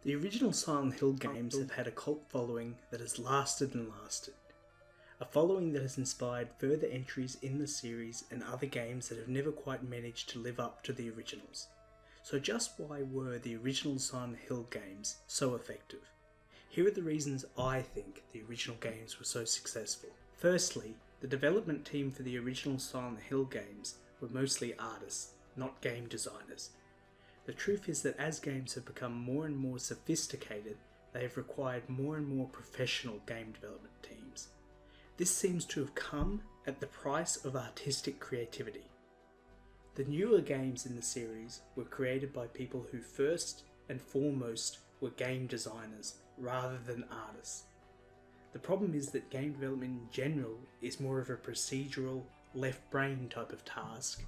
The original Silent Hill games have had a cult following that has lasted and lasted. A following that has inspired further entries in the series and other games that have never quite managed to live up to the originals. So just why were the original Silent Hill games so effective? Here are the reasons I think the original games were so successful. Firstly, the development team for the original Silent Hill games were mostly artists, not game designers. The truth is that as games have become more and more sophisticated, they have required more and more professional game development teams. This seems to have come at the price of artistic creativity. The newer games in the series were created by people who first and foremost were game designers rather than artists. The problem is that game development in general is more of a procedural, left brain type of task,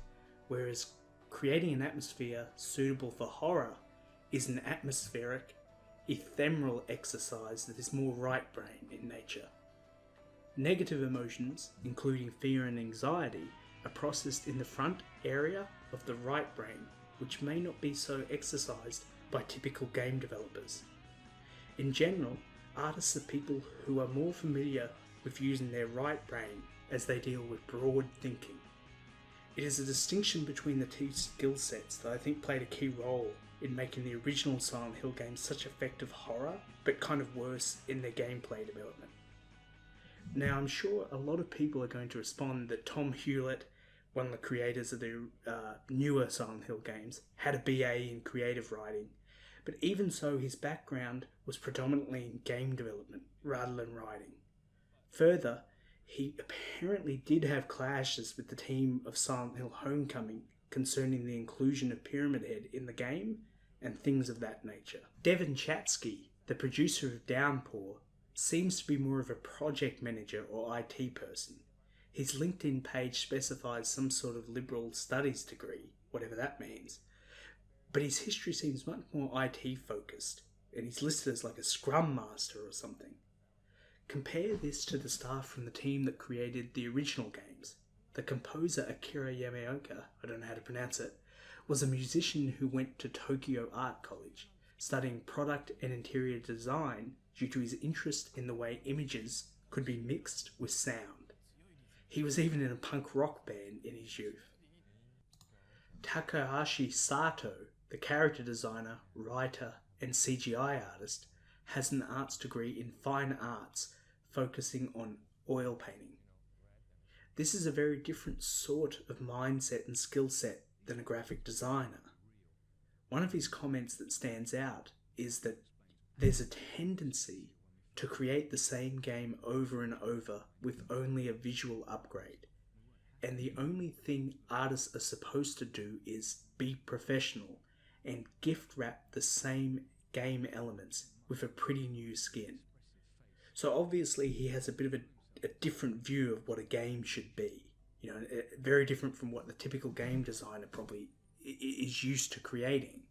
whereas creating an atmosphere suitable for horror is an atmospheric, ephemeral exercise that is more right brain in nature. Negative emotions, including fear and anxiety, are processed in the front area of the right brain, which may not be so exercised by typical game developers. In general, artists are people who are more familiar with using their right brain as they deal with broad thinking. It is a distinction between the two skill sets that I think played a key role in making the original Silent Hill games such effective horror, but kind of worse in their gameplay development. Now, I'm sure a lot of people are going to respond that Tom Hewlett, one of the creators of the newer Silent Hill games, had a BA in creative writing, but even so, his background was predominantly in game development rather than writing. Further, he apparently did have clashes with the team of Silent Hill Homecoming concerning the inclusion of Pyramid Head in the game and things of that nature. Devon Chatsky, the producer of Downpour, seems to be more of a project manager or IT person. His LinkedIn page specifies some sort of liberal studies degree, whatever that means, but his history seems much more IT focused, and he's listed as like a Scrum Master or something. Compare this to the staff from the team that created the original games. The composer Akira Yamaoka, I don't know how to pronounce it, was a musician who went to Tokyo Art College, studying product and interior design due to his interest in the way images could be mixed with sound. He was even in a punk rock band in his youth. Takahashi Sato, the character designer, writer, and CGI artist, has an arts degree in fine arts, focusing on oil painting. This is a very different sort of mindset and skill set than a graphic designer. One of his comments that stands out is that there's a tendency to create the same game over and over with only a visual upgrade. And the only thing artists are supposed to do is be professional and gift wrap the same game elements with a pretty new skin. So obviously he has a bit of a different view of what a game should be. You know, very different from what the typical game designer probably is used to creating.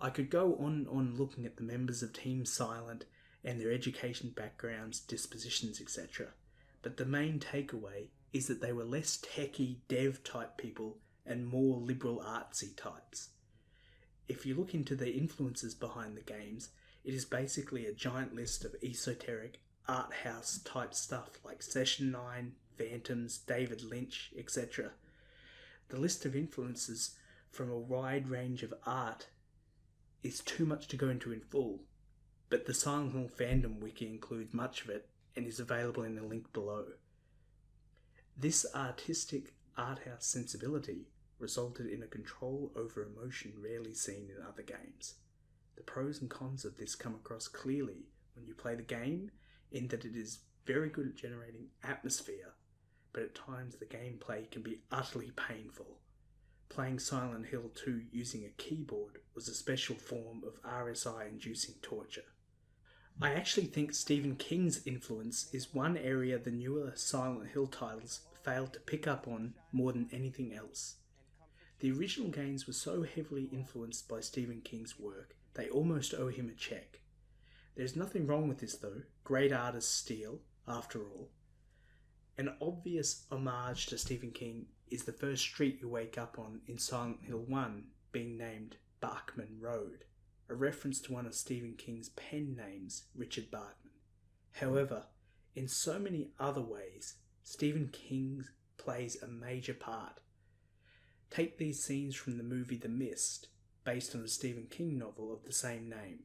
I could go on looking at the members of Team Silent and their education backgrounds, dispositions, etc. But the main takeaway is that they were less techie dev type people and more liberal artsy types. If you look into the influences behind the games, it is basically a giant list of esoteric art house type stuff like Session 9, Phantoms, David Lynch, etc. The list of influences from a wide range of art is too much to go into in full, but the Silent Hill fandom wiki includes much of it and is available in the link below. This artistic art house sensibility resulted in a control over emotion rarely seen in other games. The pros and cons of this come across clearly when you play the game, in that it is very good at generating atmosphere, but at times the gameplay can be utterly painful. Playing Silent Hill 2 using a keyboard was a special form of RSI-inducing torture. I actually think Stephen King's influence is one area the newer Silent Hill titles failed to pick up on more than anything else. The original games were so heavily influenced by Stephen King's work, they almost owe him a check. There's nothing wrong with this though, great artists steal, after all. An obvious homage to Stephen King is the first street you wake up on in Silent Hill 1 being named Barkman Road, a reference to one of Stephen King's pen names, Richard Bartman. However, in so many other ways, Stephen King plays a major part. Take these scenes from the movie The Mist, based on a Stephen King novel of the same name.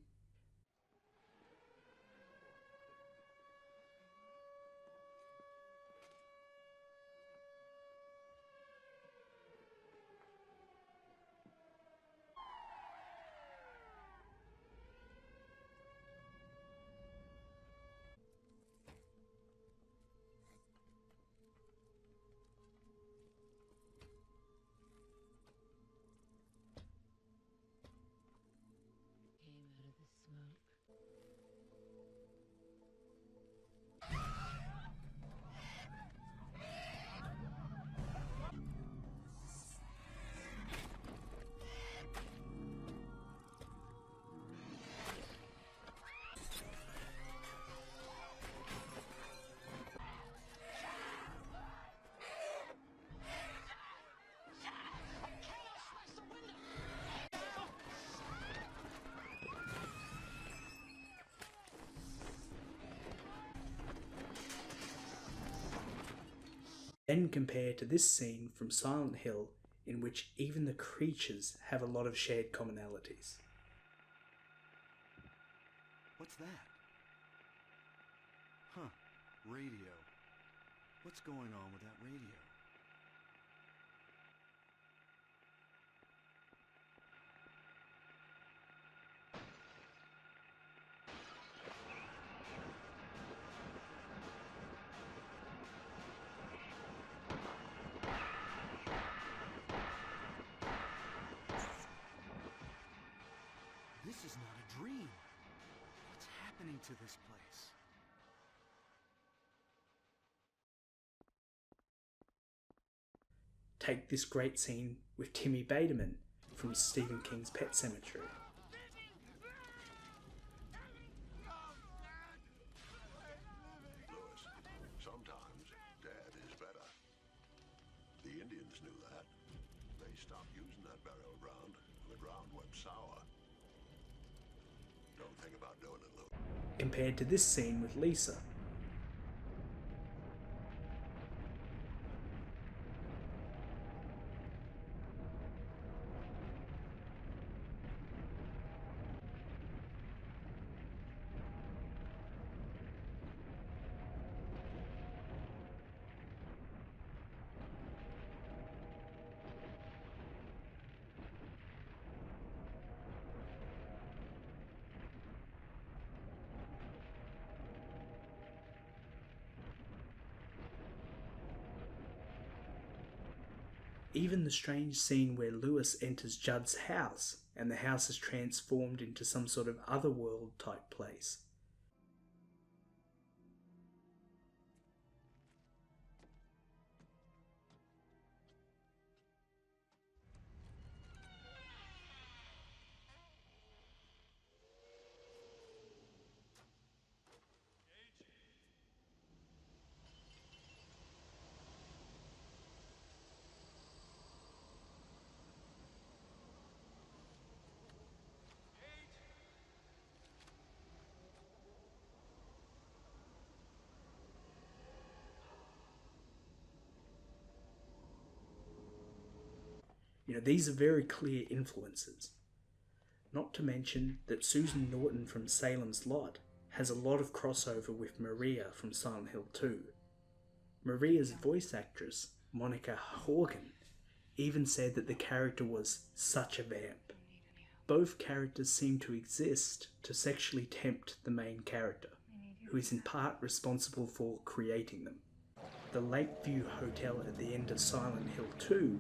Then compare to this scene from Silent Hill, in which even the creatures have a lot of shared commonalities. What's that? Huh, radio. What's going on with that radio? This is not a dream. What's happening to this place? Take this great scene with Timmy Baterman from Stephen King's Pet Sematary. Lewis, sometimes Dad is better. The Indians knew that. They stopped using that burial ground when the ground went sour. Don't think about doing it, Lewis. Compared to this scene with Lisa. Even the strange scene where Lewis enters Judd's house and the house is transformed into some sort of otherworld type place. These are very clear influences. Not to mention that Susan Norton from Salem's Lot has a lot of crossover with Maria from Silent Hill 2. Maria's voice actress, Monica Horgan, even said that the character was such a vamp. Both characters seem to exist to sexually tempt the main character, who is in part responsible for creating them. The Lakeview Hotel at the end of Silent Hill 2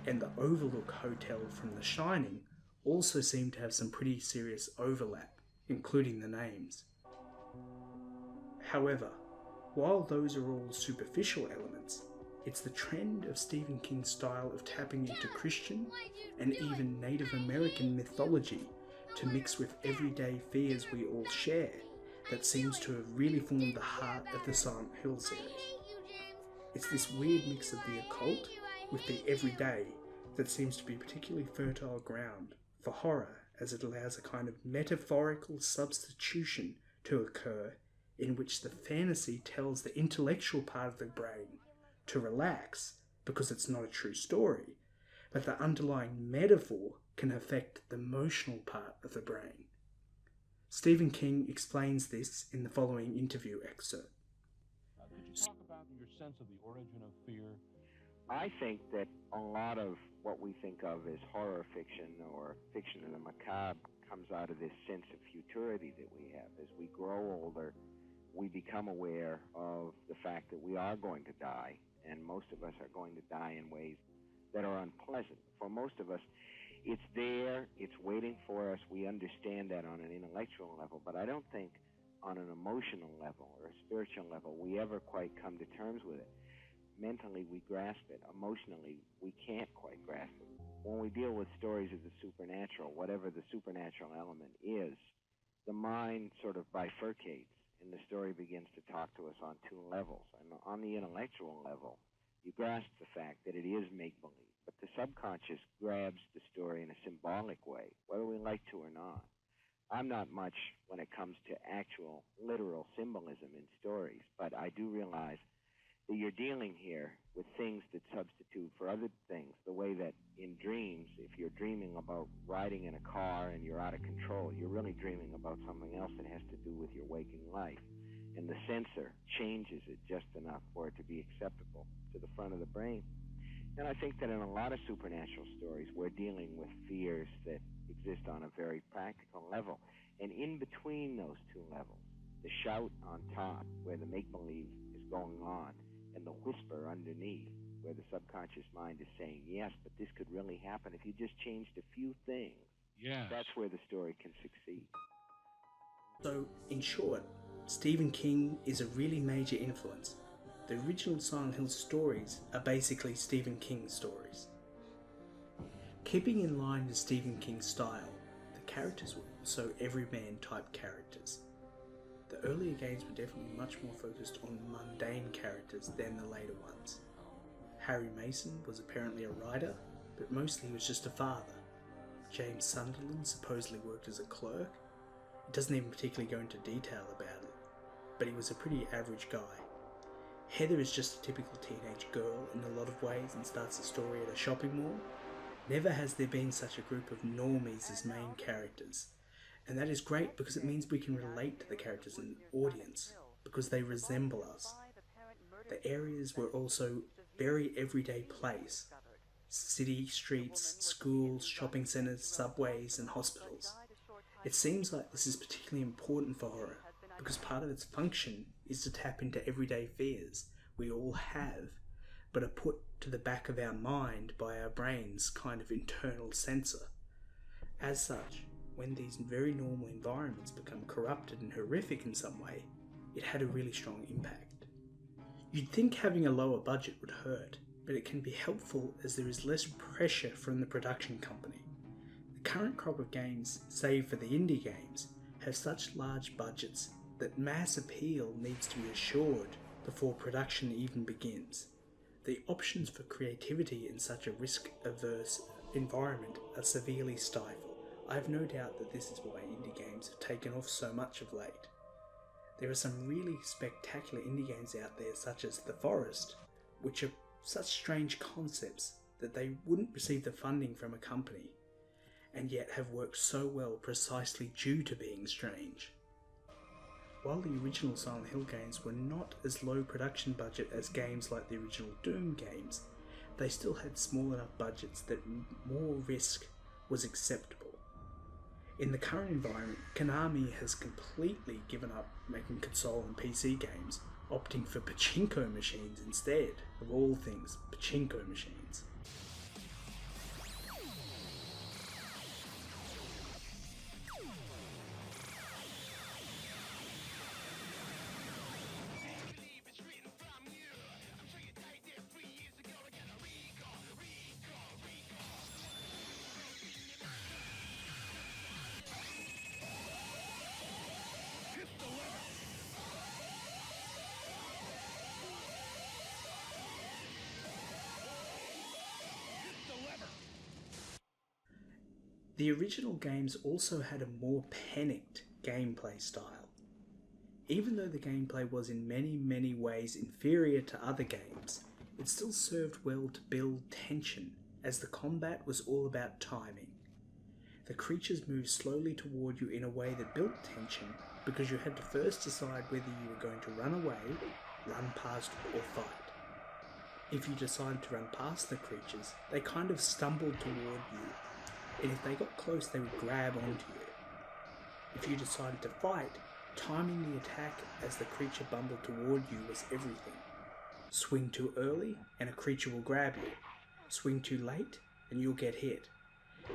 and the Overlook Hotel from The Shining also seem to have some pretty serious overlap, including the names. However, while those are all superficial elements, it's the trend of Stephen King's style of tapping into Christian and even Native American mythology to mix with everyday fears we all share that seems to have really formed the heart of the Silent Hill series. It's this weird mix of the occult with the everyday that seems to be particularly fertile ground for horror as it allows a kind of metaphorical substitution to occur in which the fantasy tells the intellectual part of the brain to relax because it's not a true story, but the underlying metaphor can affect the emotional part of the brain. Stephen King explains this in the following interview excerpt. Could you talk about your sense of the origin of fear? I think that a lot of what we think of as horror fiction or fiction in the macabre comes out of this sense of futurity that we have. As we grow older, we become aware of the fact that we are going to die, and most of us are going to die in ways that are unpleasant. For most of us, it's there, it's waiting for us. We understand that on an intellectual level, but I don't think on an emotional level or a spiritual level we ever quite come to terms with it. Mentally, we grasp it. Emotionally, we can't quite grasp it. When we deal with stories of the supernatural, whatever the supernatural element is, the mind sort of bifurcates, and the story begins to talk to us on two levels. And on the intellectual level, you grasp the fact that it is make-believe, but the subconscious grabs the story in a symbolic way, whether we like to or not. I'm not much when it comes to actual, literal symbolism in stories, but I do realize that you're dealing here with things that substitute for other things, the way that in dreams, if you're dreaming about riding in a car and you're out of control, you're really dreaming about something else that has to do with your waking life. And the sensor changes it just enough for it to be acceptable to the front of the brain. And I think that in a lot of supernatural stories, we're dealing with fears that exist on a very practical level. And in between those two levels, the shout on top, where the make-believe is going on, and the whisper underneath, where the subconscious mind is saying, yes, but this could really happen if you just changed a few things. Yeah. That's where the story can succeed. So, in short, Stephen King is a really major influence. The original Silent Hill stories are basically Stephen King stories. Keeping in line with Stephen King's style, the characters were also everyman type characters. The earlier games were definitely much more focused on mundane characters than the later ones. Harry Mason was apparently a writer, but mostly he was just a father. James Sunderland supposedly worked as a clerk. It doesn't even particularly go into detail about it, but he was a pretty average guy. Heather is just a typical teenage girl in a lot of ways and starts the story at a shopping mall. Never has there been such a group of normies as main characters. And that is great because it means we can relate to the characters in the audience, because they resemble us. The areas were also very everyday place. City, streets, schools, shopping centres, subways and hospitals. It seems like this is particularly important for horror, because part of its function is to tap into everyday fears we all have, but are put to the back of our mind by our brain's kind of internal censor. As such, when these very normal environments become corrupted and horrific in some way, it had a really strong impact. You'd think having a lower budget would hurt, but it can be helpful as there is less pressure from the production company. The current crop of games, save for the indie games, have such large budgets that mass appeal needs to be assured before production even begins. The options for creativity in such a risk-averse environment are severely stifled. I have no doubt that this is why indie games have taken off so much of late. There are some really spectacular indie games out there such as The Forest, which are such strange concepts that they wouldn't receive the funding from a company, and yet have worked so well precisely due to being strange. While the original Silent Hill games were not as low production budget as games like the original Doom games, they still had small enough budgets that more risk was acceptable. In the current environment, Konami has completely given up making console and PC games, opting for Pachinko machines instead. Of all things, Pachinko machines. The original games also had a more panicked gameplay style. Even though the gameplay was in many ways inferior to other games, it still served well to build tension, as the combat was all about timing. The creatures moved slowly toward you in a way that built tension, because you had to first decide whether you were going to run away, run past, or fight. If you decided to run past the creatures, they kind of stumbled toward you, and if they got close they would grab onto you. If you decided to fight, timing the attack as the creature bumbled toward you was everything. Swing too early and a creature will grab you. Swing too late and you'll get hit.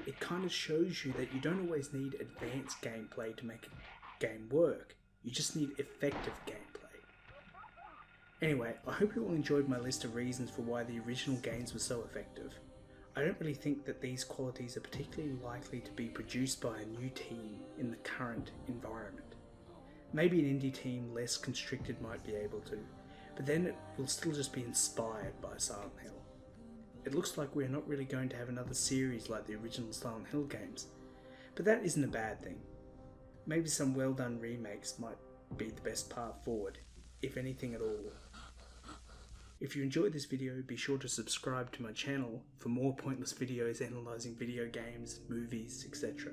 It kind of shows you that you don't always need advanced gameplay to make a game work. You just need effective gameplay. Anyway, I hope you all enjoyed my list of reasons for why the original games were so effective. I don't really think that these qualities are particularly likely to be produced by a new team in the current environment. Maybe an indie team less constricted might be able to, but then it will still just be inspired by Silent Hill. It looks like we're not really going to have another series like the original Silent Hill games, but that isn't a bad thing. Maybe some well done remakes might be the best path forward, if anything at all. If you enjoyed this video, be sure to subscribe to my channel for more pointless videos analysing video games, movies, etc.